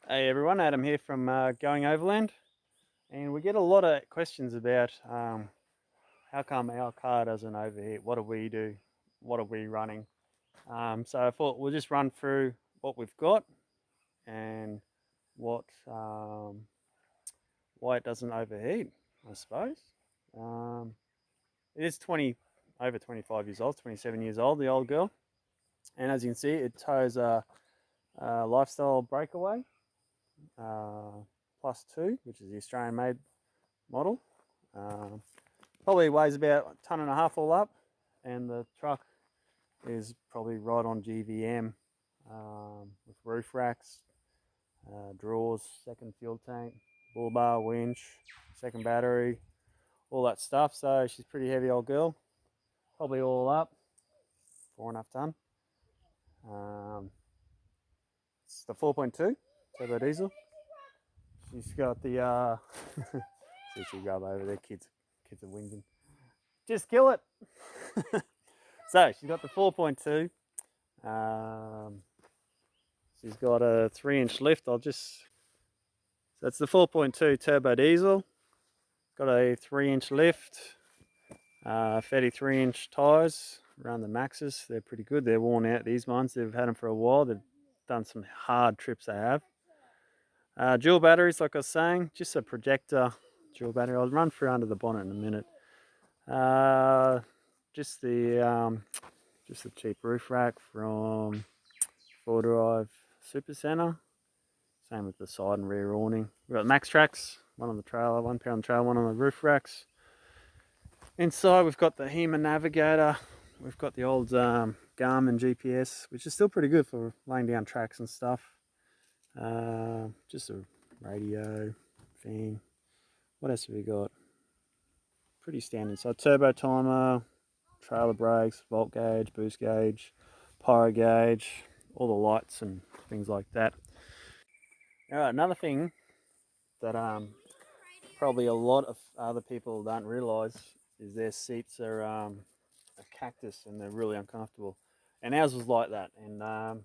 Hey everyone, Adam here from Going Overland, and we get a lot of questions about how come our car doesn't overheat. What do we do? What are we running? So I thought we'll just run through what we've got and what why it doesn't overheat, I suppose. Um, it is over 25 years old, 27 years old, the old girl, and as you can see, it tows a lifestyle breakaway uh, plus two, which is the Australian made model. Um, Probably weighs about a tonne and a half all up, and the truck is probably right on GVM with roof racks, drawers, second fuel tank, bull bar, winch, second battery, all that stuff. So she's a pretty heavy old girl, probably all up, 4.5 tonne. It's the 4.2 turbo diesel. She's got the see she grub over there, kids are whinging. Just kill it. So she's got the 4.2. She's got a 3-inch lift. So that's the 4.2 turbo diesel. Got a 3-inch lift, 33-inch tyres around the Maxes. They're pretty good. They're worn out, these ones. They've had them for a while. They've done some hard trips, they have. Dual batteries, like I was saying, just a projector dual battery. I'll run through under the bonnet in a minute. Just the cheap roof rack from 4Drive Supercenter. Same with the side and rear awning. We've got Max Tracks, one on the trailer, one pair on the trailer, one on the roof racks. Inside we've got the HEMA Navigator. We've got the old Garmin GPS, which is still pretty good for laying down tracks and stuff. Just a radio, fan. What else have we got? Pretty standard. So turbo timer, trailer brakes, volt gauge, boost gauge, pyro gauge, all the lights and things like that. All right, another thing that probably a lot of other people don't realise is their seats are a cactus and they're really uncomfortable. And ours was like that. And I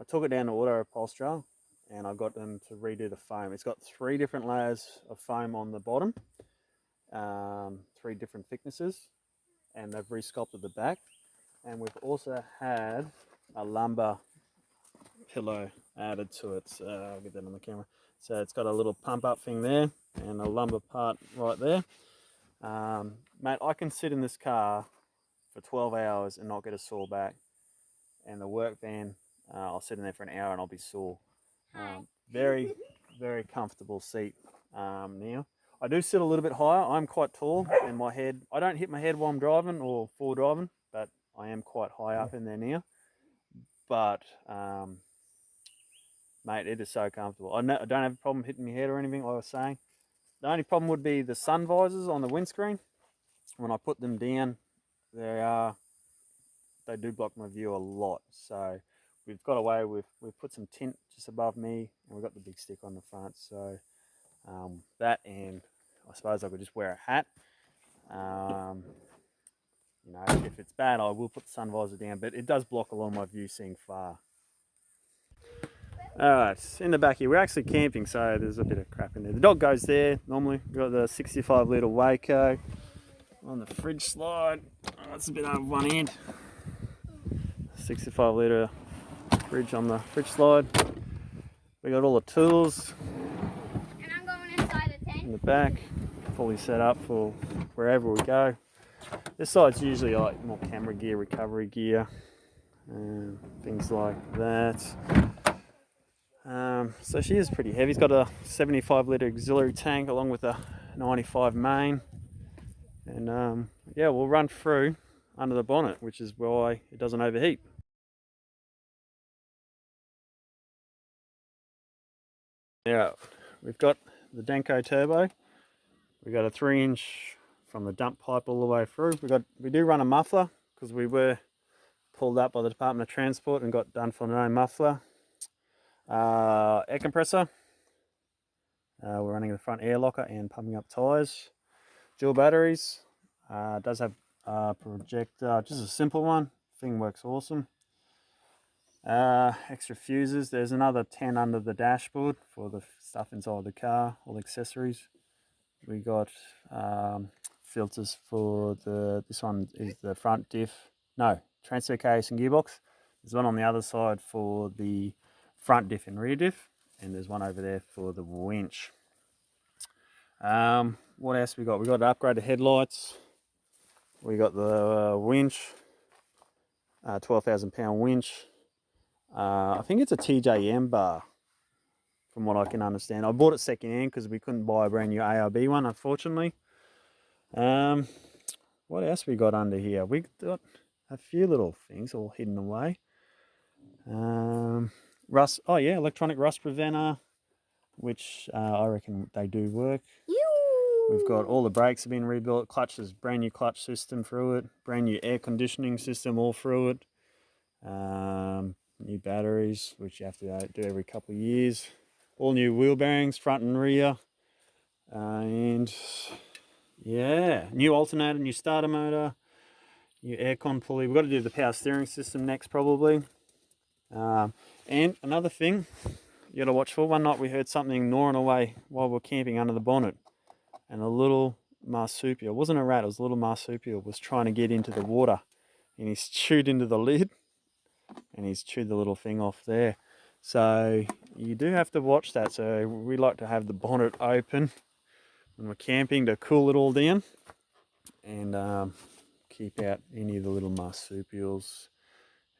took it down to auto upholsterer and I got them to redo the foam. It's got 3 different layers of foam on the bottom, 3 different thicknesses, and they've resculpted the back. And we've also had a lumbar pillow added to it. So I'll get that on the camera. So it's got a little pump up thing there and a lumbar part right there. Mate, I can sit in this car for 12 hours and not get a sore back. And the work van, I'll sit in there for an hour and I'll be sore. Very, very comfortable seat now. I do sit a little bit higher. I'm quite tall and my head, I don't hit my head while I'm driving or full driving, but I am quite high up in there now. But mate, it is so comfortable. I don't have a problem hitting my head or anything, like I was saying. The only problem would be the sun visors on the windscreen. When I put them down, they do block my view a lot. So we've got away with, we've put some tint just above me and we've got the big stick on the front. So that, and I suppose I could just wear a hat. You know, if it's bad, I will put the sun visor down, but it does block a lot of my view seeing far. Alright, in the back here, we're actually camping, so there's a bit of crap in there. The dog goes there normally. We've got the 65 litre Waco on the fridge slide. Oh, that's a bit over one end. 65 litre fridge on the fridge slide. We got all the tools. And I'm going inside the tent. In the back, fully set up for wherever we go. This side's usually like more camera gear, recovery gear, things like that. So she is pretty heavy. It's got a 75 litre auxiliary tank along with a 95 main. And yeah, we'll run through under the bonnet, which is why it doesn't overheat. Yeah, we've got the Denko turbo. We've got a 3-inch from the dump pipe all the way through. We do run a muffler because we were pulled up by the Department of Transport and got done for no muffler. Air compressor. We're running the front air locker and pumping up tyres. Dual batteries. Does have a projector, just a simple one. Thing works awesome. Extra fuses. There's another 10 under the dashboard for the stuff inside the car, all the accessories. We got filters for this one is the front diff. No, transfer case and gearbox. There's one on the other side for the front diff and rear diff. And there's one over there for the winch. What else we got? We got upgraded headlights. We got the winch, 12,000 pound winch. I think it's a TJM bar, from what I can understand. I bought it second hand because we couldn't buy a brand new ARB one, unfortunately. What else we got under here? We got a few little things all hidden away. Rust. Oh yeah, electronic rust preventer, which I reckon they do work. We've got all the brakes have been rebuilt. Clutches, brand new clutch system through it. Brand new air conditioning system all through it. New batteries, which you have to do every couple of years. All new wheel bearings, front and rear. And yeah, new alternator, new starter motor, new aircon pulley. We've got to do the power steering system next probably. And another thing you got to watch for. One night we heard something gnawing away while we were camping under the bonnet. And a little marsupial, it wasn't a rat, it was a little marsupial, was trying to get into the water. And he's chewed into the lid. And he's chewed the little thing off there. So you do have to watch that. So we like to have the bonnet open when we're camping to cool it all down. And keep out any of the little marsupials.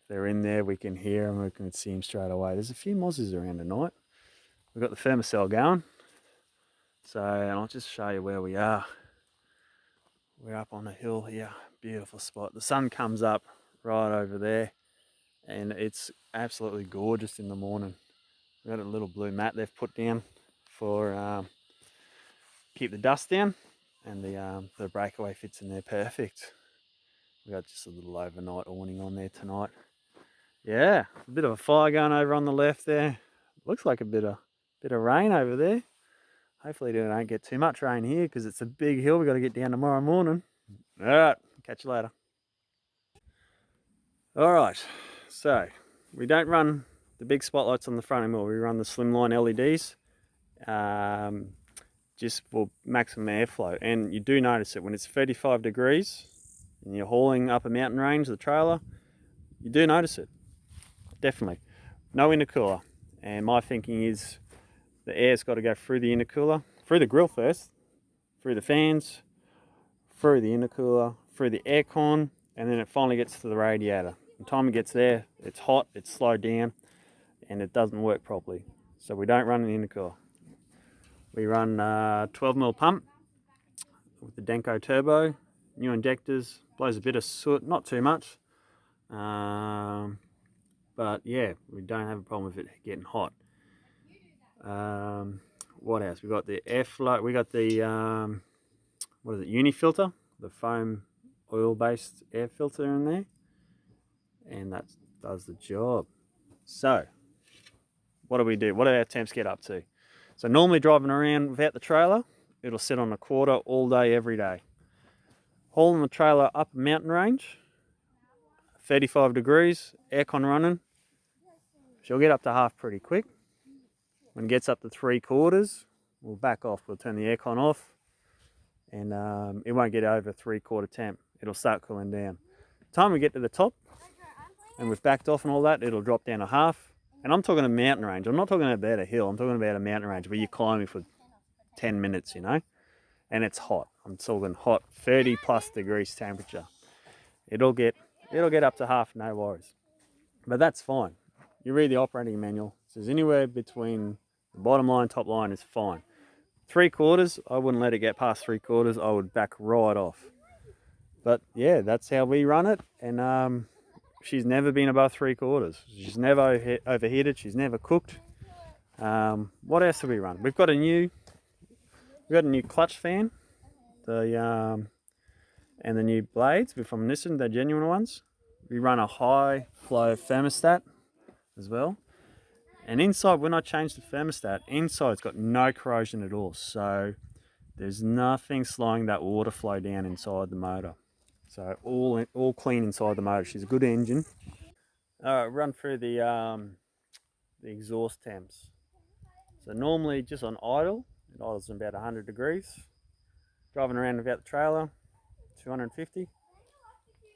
If they're in there, we can hear them, we can see them straight away. There's a few mozzies around tonight. We've got the thermocell going. So, and I'll just show you where we are. We're up on a hill here, beautiful spot. The sun comes up right over there and it's absolutely gorgeous in the morning. We've got a little blue mat they've put down for keep the dust down, and the breakaway fits in there perfect. We've got just a little overnight awning on there tonight. Yeah, a bit of a fire going over on the left there. Looks like a bit of rain over there. Hopefully they don't get too much rain here because it's a big hill we've got to get down tomorrow morning. All right, catch you later. All right, so we don't run the big spotlights on the front anymore. We run the slimline LEDs just for maximum airflow. And you do notice it when it's 35 degrees and you're hauling up a mountain range, the trailer, you do notice it, definitely. No intercooler. And my thinking is the air's got to go through the intercooler, through the grill first, through the fans, through the intercooler, through the aircon, and then it finally gets to the radiator. By the time it gets there, it's hot, it's slowed down, and it doesn't work properly. So we don't run an intercooler. We run 12mm pump with the Denko turbo, new injectors, blows a bit of soot, not too much. But yeah, we don't have a problem with it getting hot. What else? We got the airflow. We got the what is it? Unifilter, the foam oil-based air filter in there, and that does the job. So, what do we do? What do our temps get up to? So normally driving around without the trailer, it'll sit on a quarter all day, every day. Hauling the trailer up a mountain range, 35 degrees, aircon running, she'll get up to half pretty quick. When it gets up to 3/4, we'll back off. We'll turn the aircon off, and it won't get over 3/4 temp. It'll start cooling down. The time we get to the top, and we've backed off and all that, it'll drop down to half. And I'm talking a mountain range. I'm not talking about a hill. I'm talking about a mountain range where you're climbing for 10 minutes, you know, and it's hot. I'm talking hot, 30 plus degrees temperature. It'll get up to half, no worries. But that's fine. You read the operating manual. It says anywhere between the bottom line, top line is fine. 3/4, I wouldn't let it get past 3/4. I would back right off. But yeah, that's how we run it. And she's never been above 3/4. She's never overheated. She's never cooked. What else do we run? We've got a new clutch fan, and the new blades from Nissan, they're genuine ones. We run a high flow thermostat as well. And inside, when I changed the thermostat, inside it's got no corrosion at all. So there's nothing slowing that water flow down inside the motor. So all clean inside the motor. She's a good engine. Alright, run through the exhaust temps. So normally just on idle, it idles about 100 degrees. Driving around without the trailer, 250.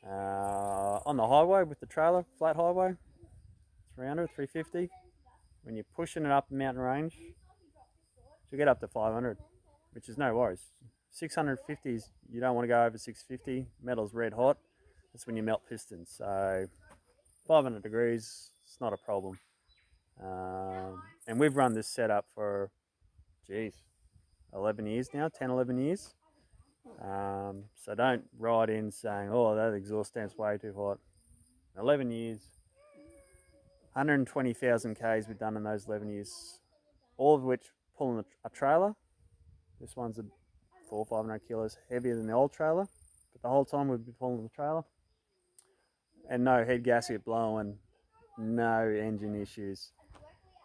On the highway with the trailer, flat highway, 300, 350. When you're pushing it up the mountain range, you get up to 500, which is no worries. 650s, you don't want to go over 650. Metal's red hot. That's when you melt pistons. So 500 degrees, it's not a problem. And we've run this setup for, geez, 11 years now, 10, 11 years. So don't ride in saying, oh, that exhaust tamp's way too hot. 11 years, 120,000 Ks we've done in those 11 years, all of which pulling a trailer. This one's a 400 or 500 kilos heavier than the old trailer, but the whole time we've been pulling the trailer. And no head gasket blowing, no engine issues.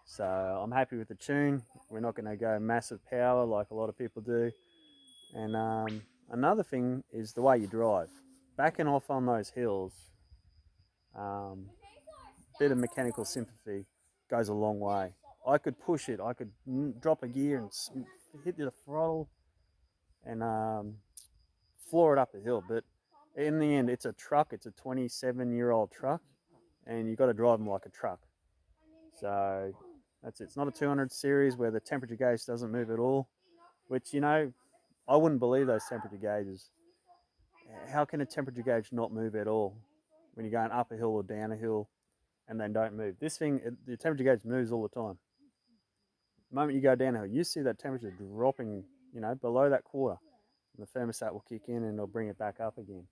So I'm happy with the tune. We're not going to go massive power like a lot of people do. And another thing is the way you drive. Backing off on those hills, bit of mechanical sympathy goes a long way. I could push it. I could drop a gear and hit the throttle and floor it up the hill. But in the end, it's a truck. It's a 27-year-old truck, and you've got to drive them like a truck. So that's it. It's not a 200 series where the temperature gauge doesn't move at all, which, you know, I wouldn't believe those temperature gauges. How can a temperature gauge not move at all when you're going up a hill or down a hill and they don't move? This thing, the temperature gauge moves all the time. The moment you go down a hill, you see that temperature dropping, you know, below that quarter. And the thermostat will kick in and it'll bring it back up again.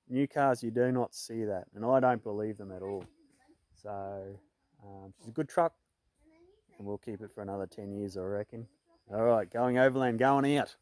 New cars, you do not see that, and I don't believe them at all. So it's a good truck, and we'll keep it for another 10 years, I reckon. All right, going overland, going out.